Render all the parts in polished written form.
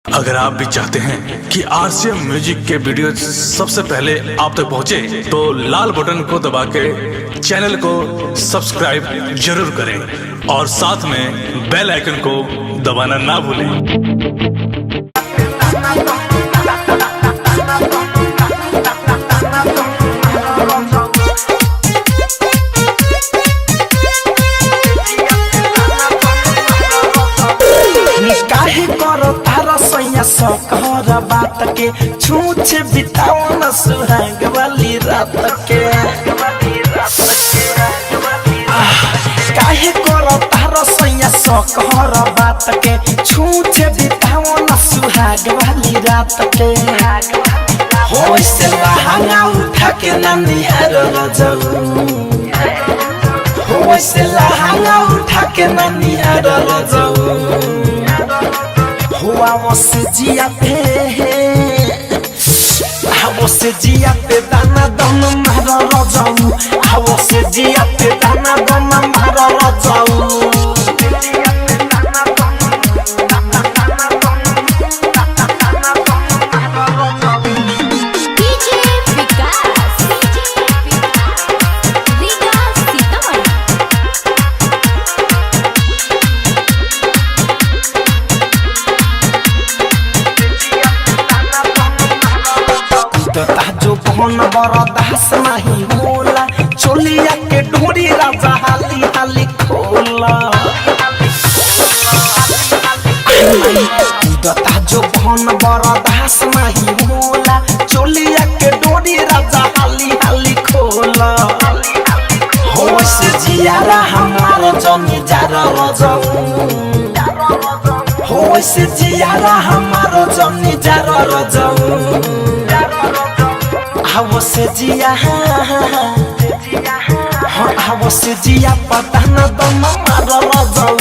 अगर आप भी चाहते हैं कि आरसीएम म्यूजिक के वीडियो सबसे पहले आप तक पहुंचे, तो लाल बटन को दबा के चैनल को सब्सक्राइब जरूर करें और साथ में बेल आइकन को दबाना ना भूलें। काहे करो तारा सैया सकहर बात के छूछ बिताओ न सुहाग वाली रात के। काहे करो तारा सैया सकहर बात के छूछ बिताओ न सुहाग वाली रात के। हो से लहंगा उठा के ननिहार रजऊ, हो से लहंगा उठा के ननिहार रजऊ। हुआ वो से जिया पे दाना दाना मारा रजाऊ, वो से जिया पे दाना दाना मारा रजाऊ। जो भन बरदास नहीं होला, चोलिया के ढोरी राजा हाली हाली खोला। जो भन बरदास नहीं होला, चोलिया के ढोरी राजा हाली हाली खोला। हो से जियारा हमारो जमी जारा रजाऊ, हो से जियारा हमारो जमी जारा रजाऊ। वो से जिया वो से जिया पताना दमा मारा रजाऊ,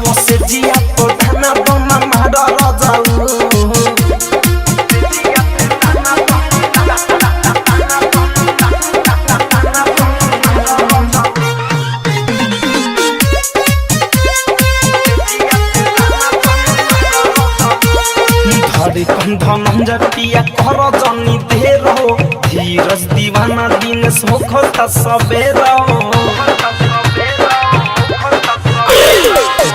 वो से जिया पताना दमा मारा रजाऊ। धरे कंधन जटिया कर जनी देर हो, धीरज दीवाना दिन सोखता सबेरा।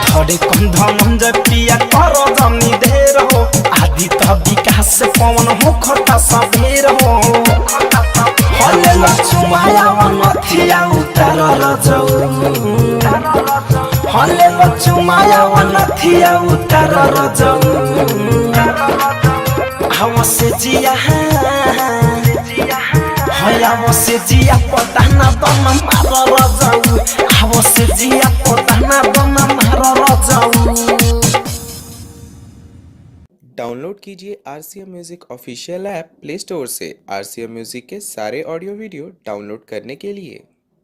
धरे कंधन जटिया कर जनी देर हो, आदि त विकास पवन होखता सबेर हो। हले लक्ष्माया वनथिया उतार रजऊ, हले लक्ष्माया वनथिया उतार रजऊ। वो से जिया वो से जिया पताना दमा मारा रजाऊ, वो से जिया पताना दमा मारा रजाऊ। डाउनलोड कीजिए RCM music official app play store से आरसीएम म्यूजिक के सारे ऑडियो वीडियो डाउनलोड करने के लिए।